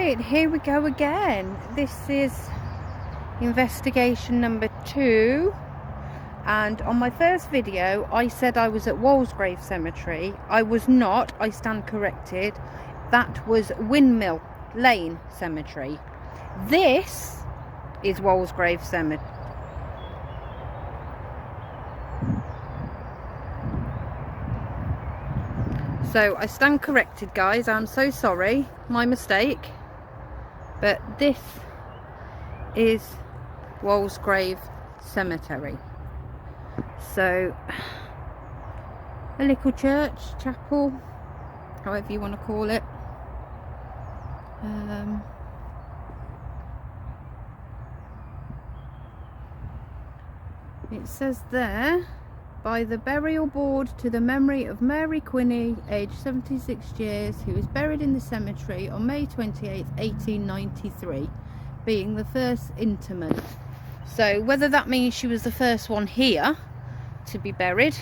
Right, here we go again. This is investigation number 2, and on my first video I said I was at Walsgrave Cemetery. I was not, I stand corrected. That was Windmill Lane Cemetery. This is Walsgrave Cemetery. So I stand corrected, guys. I'm so sorry, my mistake. But this is Walsgrave Cemetery. So a little church, chapel, however you want to call it. It says there, by the burial board to the memory of Mary Quinney, aged 76 years, who was buried in the cemetery on May 28, 1893, being the first interment. So whether that means she was the first one here to be buried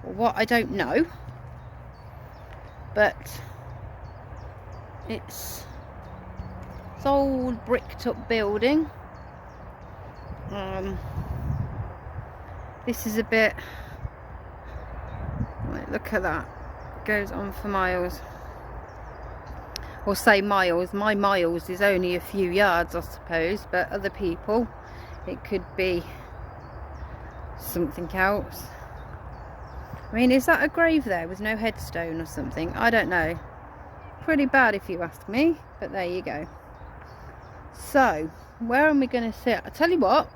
or what, I don't know. But it's old bricked up building. This is a bit, look at that, goes on for miles, or say miles. My miles is only a few yards, I suppose, but other people it could be something else. I mean, is that a grave there with no headstone or something? I don't know. Pretty bad if you ask me, but there you go. So where am we going to sit? I tell you what,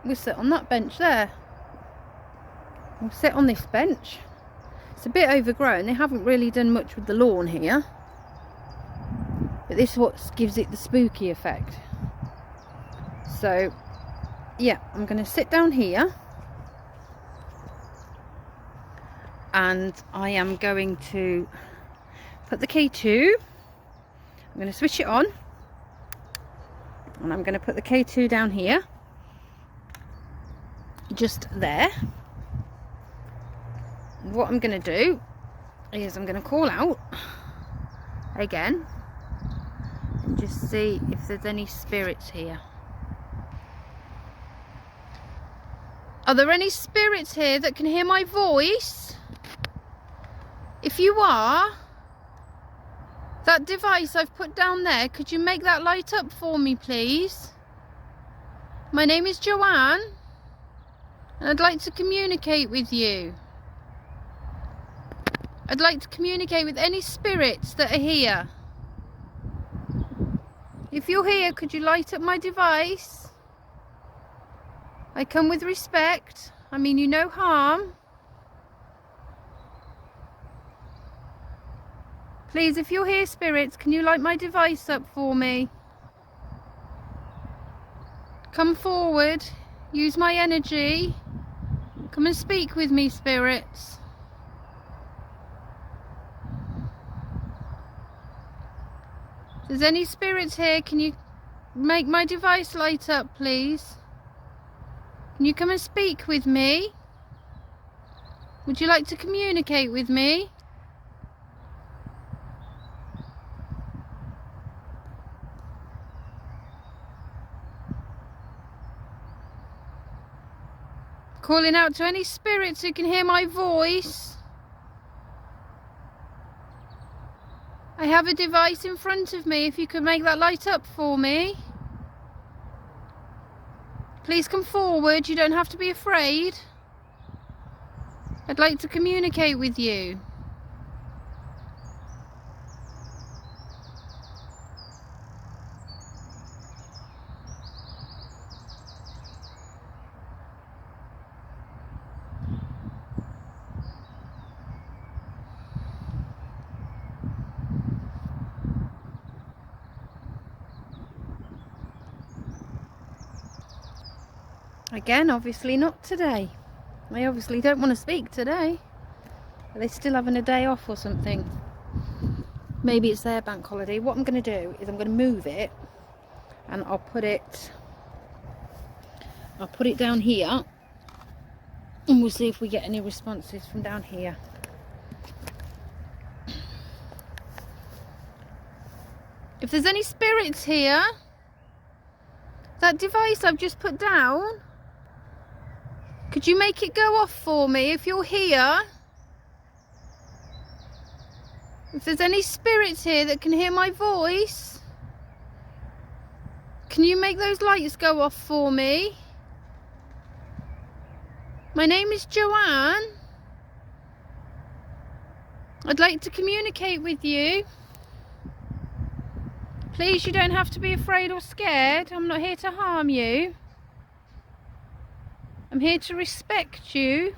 we'll sit on that bench there. We'll sit on this bench. It's a bit overgrown. They haven't really done much with the lawn here, but this is what gives it the spooky effect. So yeah, I'm going to sit down here, and I am going to put the K2, I'm going to switch it on, and I'm going to put the K2 down here, just there. What I'm going to do is I'm going to call out again and just see if there's any spirits here. Are there any spirits here that can hear my voice? If you are, that device I've put down there, could you make that light up for me, please? My name is Joanne, and I'd like to communicate with you. I'd like to communicate with any spirits that are here. If you're here, could you light up my device? I come with respect. I mean you no harm. Please, if you're here, spirits, can you light my device up for me? Come forward. Use my energy. Come and speak with me, spirits. If there's any spirits here, can you make my device light up, please? Can you come and speak with me? Would you like to communicate with me? Calling out to any spirits who can hear my voice. I have a device in front of me, if you could make that light up for me. Please come forward, you don't have to be afraid. I'd like to communicate with you. Again, obviously not today. They obviously don't want to speak today. Are they still having a day off or something? Maybe it's their bank holiday. What I'm going to do is I'm going to move it, and I'll put it down here, and we'll see if we get any responses from down here. If there's any spirits here, that device I've just put down, could you make it go off for me if you're here? If there's any spirits here that can hear my voice, can you make those lights go off for me? My name is Joanne. I'd like to communicate with you. Please, you don't have to be afraid or scared. I'm not here to harm you. I'm here to respect you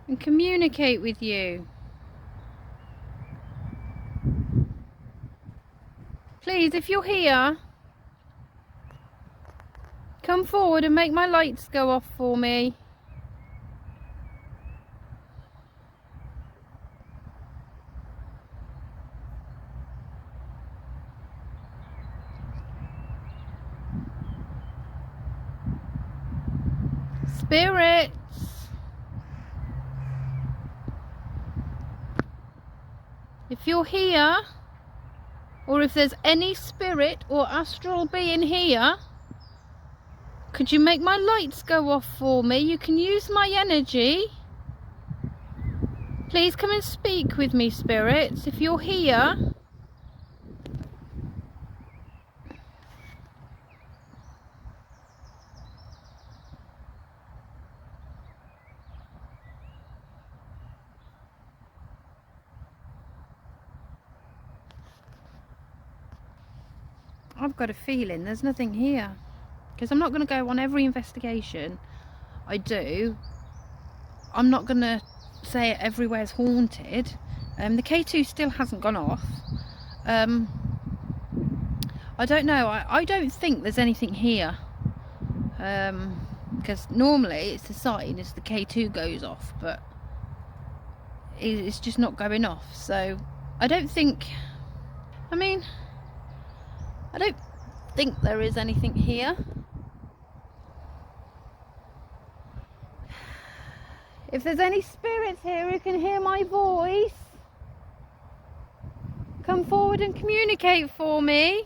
and communicate with you. Please, if you're here, come forward and make my lights go off for me. Spirits, if you're here, or if there's any spirit or astral being here, could you make my lights go off for me? You can use my energy. Please come and speak with me, spirits, if you're here. I've got a feeling there's nothing here, because I'm not going to go on every investigation I do. I'm not going to say everywhere's haunted. The K2 still hasn't gone off. I don't know. I don't think there's anything here, because normally it's a sign as the K2 goes off, but it's just not going off. So I don't think, I mean, I don't think there is anything here. If there's any spirits here who can hear my voice, come forward and communicate for me.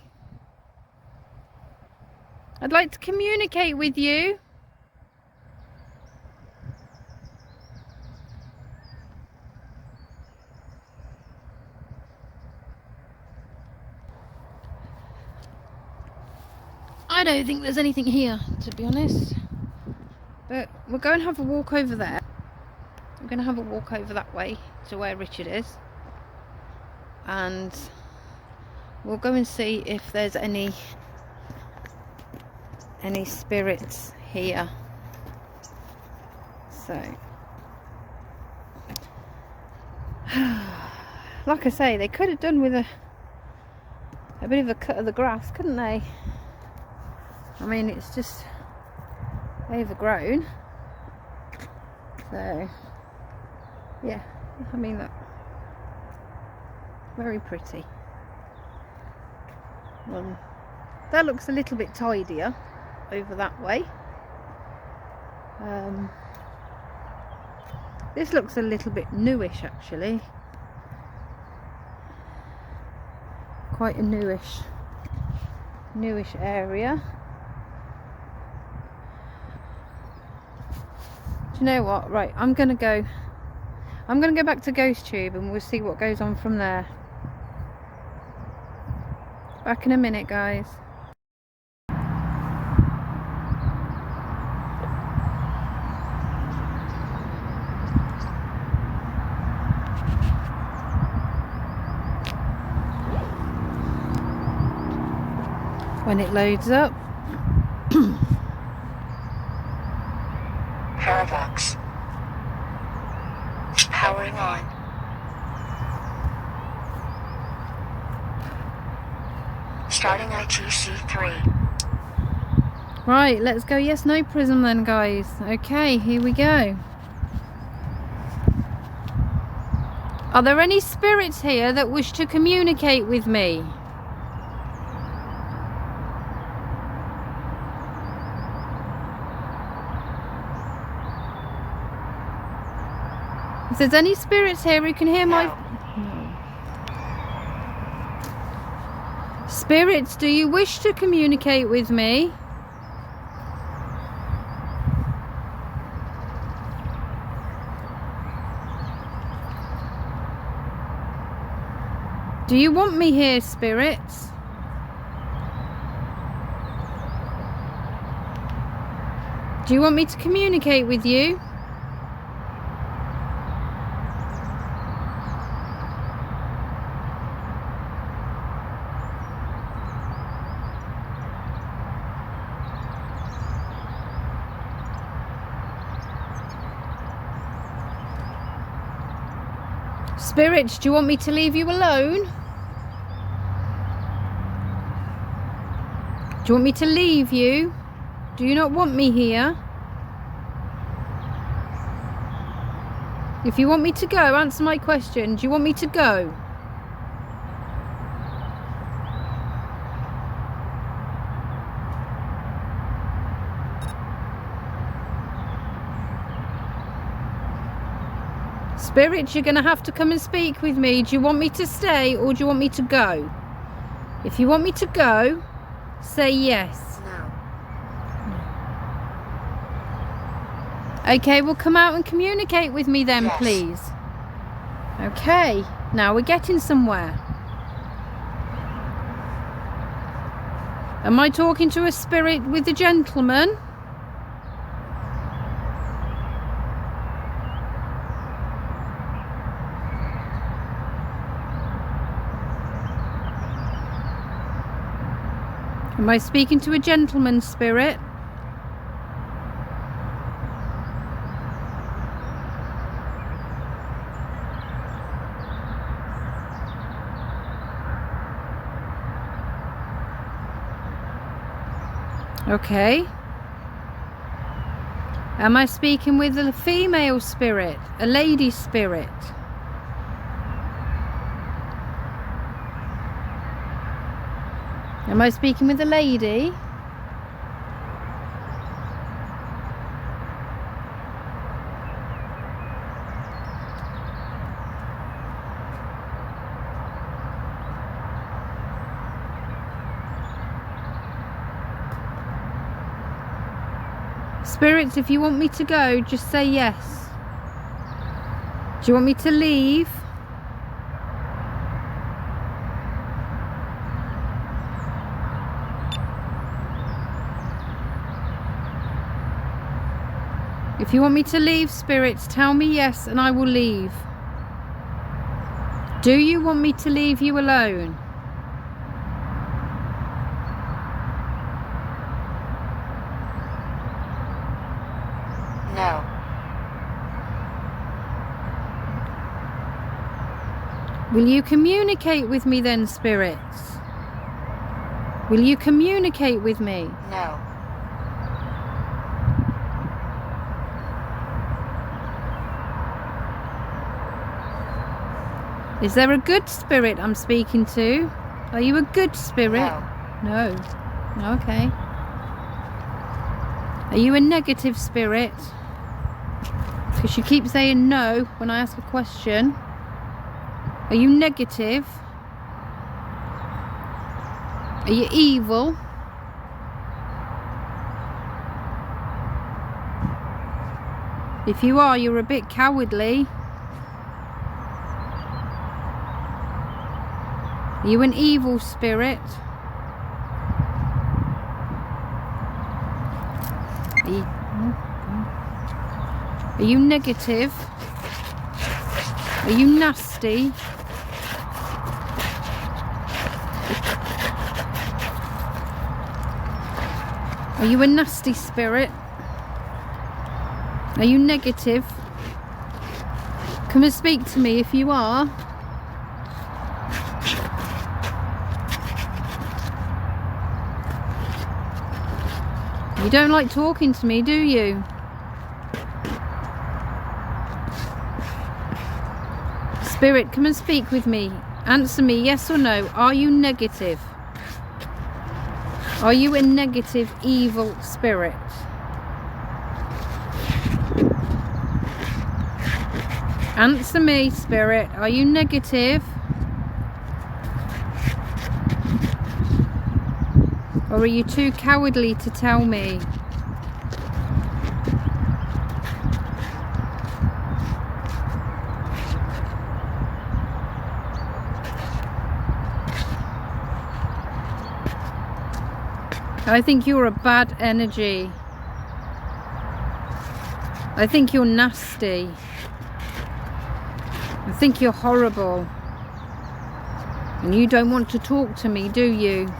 I'd like to communicate with you. I don't think there's anything here, to be honest. But we'll go and have a walk over there. We're going to have a walk over that way to where Richard is. And we'll go and see if there's any spirits here. So, like I say, they could have done with a bit of a cut of the grass, couldn't they? I mean, it's just overgrown. So, yeah, I mean, that very pretty. That looks a little bit tidier over that way. This looks a little bit newish, actually. Quite a newish area. Do you know what? Right, I'm gonna go back to Ghost Tube and we'll see what goes on from there. Back in a minute, guys. When it loads up. Paradox. Powering on. Starting ITC3. Right, let's go yes no prism then, guys. Okay, here we go. Are there any spirits here that wish to communicate with me? If there's any spirits here who can hear my... Spirits, do you wish to communicate with me? Do you want me here, spirits? Do you want me to communicate with you? Spirits, do you want me to leave you alone? Do you want me to leave you? Do you not want me here? If you want me to go, answer my question. Do you want me to go? Spirits, you're going to have to come and speak with me. Do you want me to stay or do you want me to go? If you want me to go, say yes. No. Okay, well come out and communicate with me then, Yes. please. Okay, now we're getting somewhere. Am I talking to a spirit with a gentleman? Am I speaking to a gentleman spirit? Okay. Am I speaking with a female spirit? A lady spirit? Am I speaking with a lady? Spirits, if you want me to go, just say yes. Do you want me to leave? If you want me to leave, spirits, tell me yes and I will leave. Do you want me to leave you alone? No. Will you communicate with me then, spirits? Will you communicate with me? No. Is there a good spirit I'm speaking to? Are you a good spirit? No. No. Okay. Are you a negative spirit? Because you keep saying no when I ask a question. Are you negative? Are you evil? If you are, you're a bit cowardly. Are you an evil spirit? Are you negative? Are you nasty? Are you a nasty spirit? Are you negative? Come and speak to me if you are. You don't like talking to me, do you? Spirit, come and speak with me. Answer me, yes or no. Are you negative? Are you a negative, evil spirit? Answer me, spirit. Are you negative? Or are you too cowardly to tell me? I think you're a bad energy. I think you're nasty. I think you're horrible. And you don't want to talk to me, do you?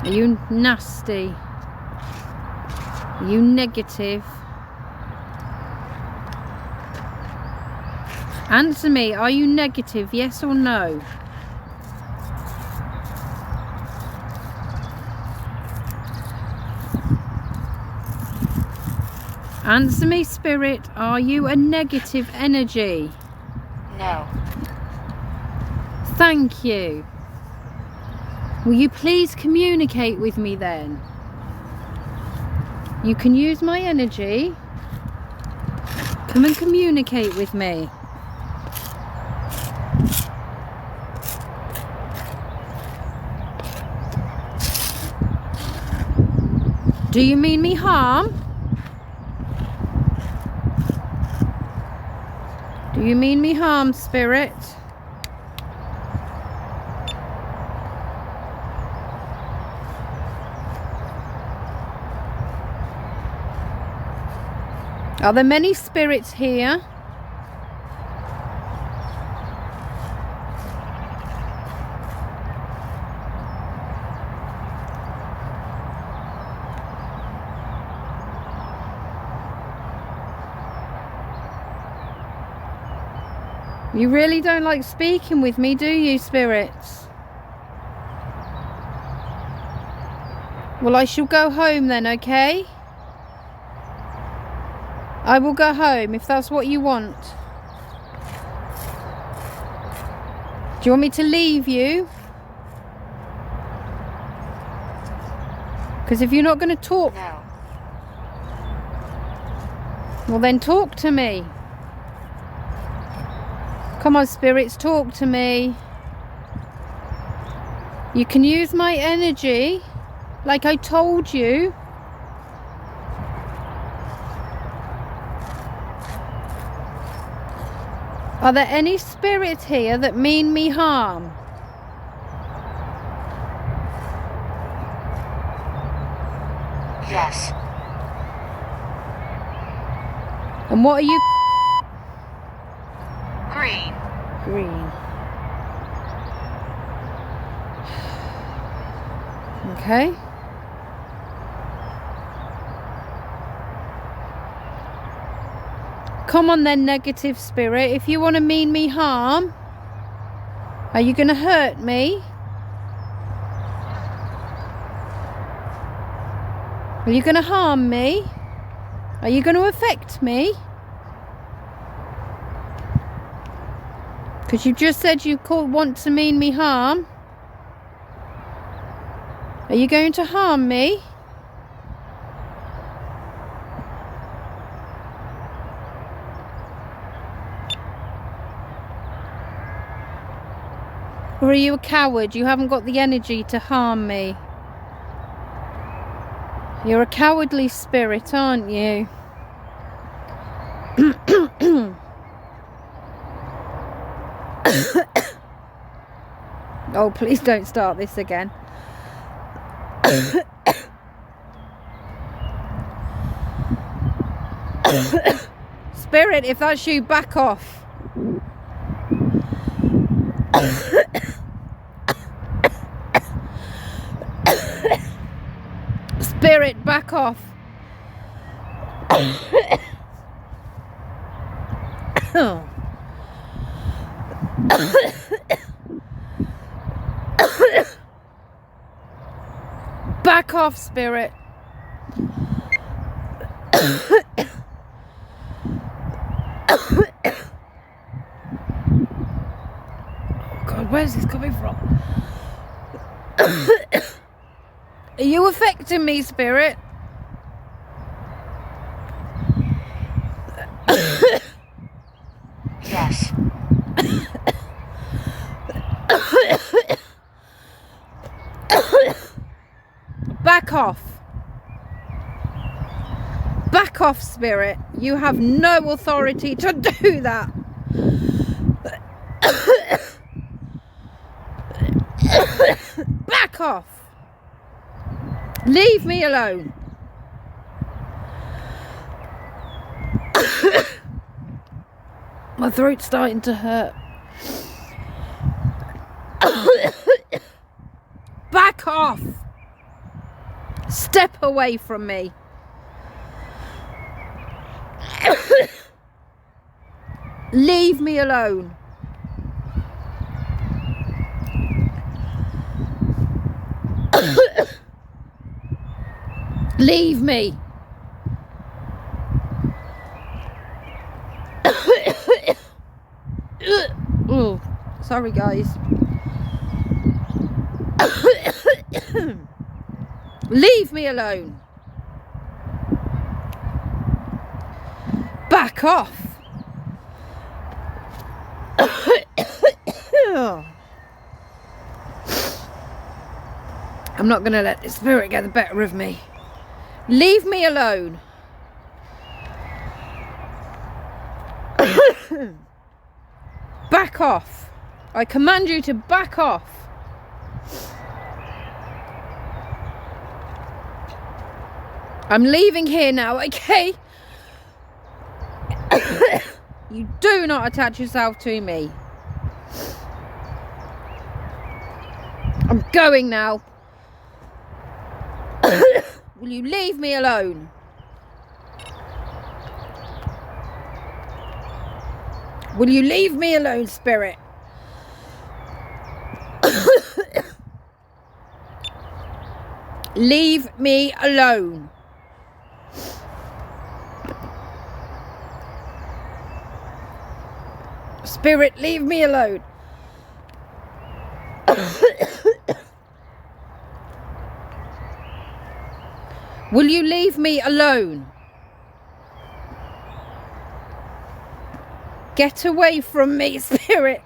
Are you nasty? Are you negative? Answer me, are you negative, yes or no? Answer me, Spirit, are you a negative energy? No. Thank you. Will you please communicate with me then? You can use my energy. Come and communicate with me. Do you mean me harm? Do you mean me harm, Spirit? Are there many spirits here? You really don't like speaking with me, do you, spirits? Well, I shall go home then, okay? I will go home if that's what you want. Do you want me to leave you? Because if you're not going to talk... No. Well, then talk to me. Come on, spirits, talk to me. You can use my energy, like I told you. Are there any spirits here that mean me harm? Yes. And what are you? Green. Green. Okay. Come on then, negative spirit. If you want to mean me harm, are you going to hurt me? Are you going to harm me? Are you going to affect me? Because you just said you want to mean me harm. Are you going to harm me? Or are you a coward? You haven't got the energy to harm me. You're a cowardly spirit, aren't you? Oh, please don't start this again. Spirit, if that's you, back off. Spirit, back off. Back off, spirit. God, where's this coming from? Are you affecting me, spirit? Yes. Back off. Back off, spirit. You have no authority to do that. Back off. Leave me alone. My throat's starting to hurt. Back off. Step away from me. Leave me alone. Leave me. Oh, sorry guys. Leave me alone. Back off. I'm not going to let the spirit get the better of me. Leave me alone. Back off. I command you to back off. I'm leaving here now, okay? You do not attach yourself to me. I'm going now. Will you leave me alone? Will you leave me alone, spirit? Leave me alone. Spirit, leave me alone. Will you leave me alone? Get away from me, spirit.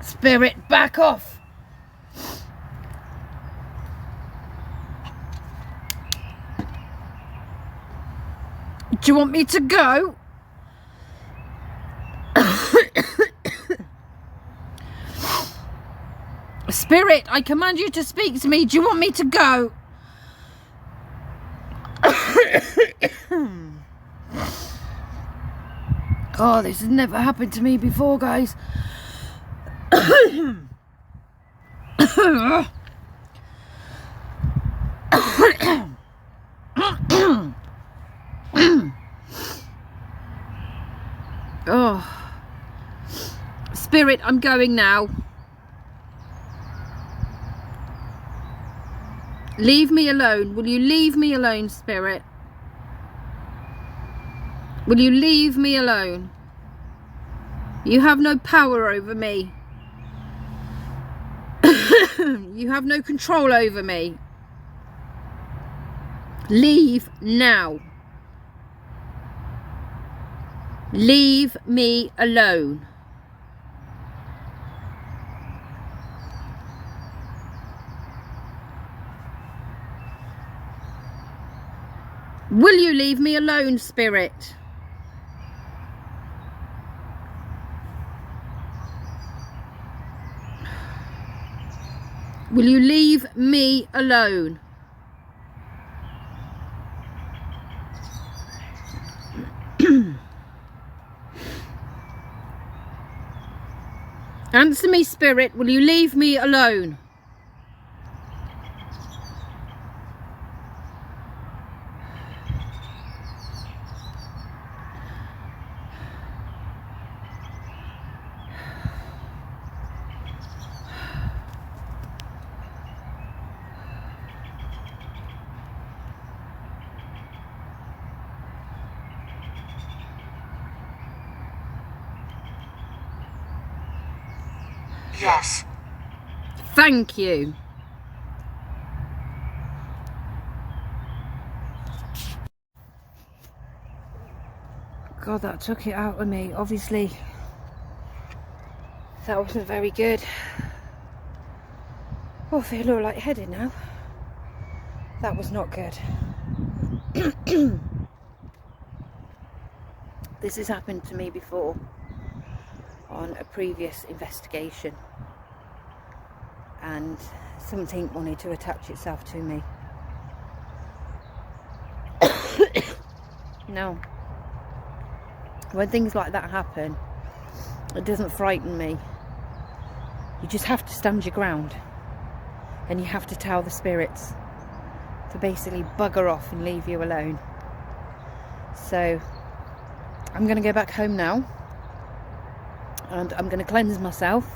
Spirit, back off. Do you want me to go? Spirit, I command you to speak to me. Do you want me to go? Oh, this has never happened to me before, guys. Oh, spirit, I'm going now. Leave me alone. Will you leave me alone, spirit? Will you leave me alone? You have no power over me. You have no control over me. Leave now. Leave me alone. Will you leave me alone, spirit? Will you leave me alone? Answer me, spirit. Will you leave me alone? Yes. Thank you. God, that took it out of me. Obviously, that wasn't very good. Oh, I feel a little lightheaded now. That was not good. This has happened to me before on a previous investigation, and something wanted to attach itself to me. Now, when things like that happen, it doesn't frighten me. You just have to stand your ground, and you have to tell the spirits to basically bugger off and leave you alone. So I'm going to go back home now, and I'm going to cleanse myself.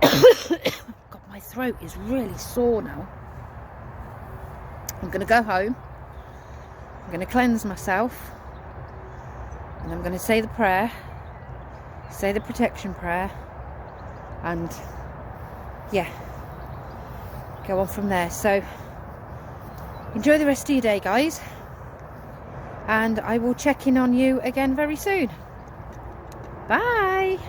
God, my throat is really sore now. I'm going to go home, I'm going to cleanse myself, and I'm going to say the prayer, say the protection prayer, and yeah, go on from there. So enjoy the rest of your day, guys, and I will check in on you again very soon. Bye.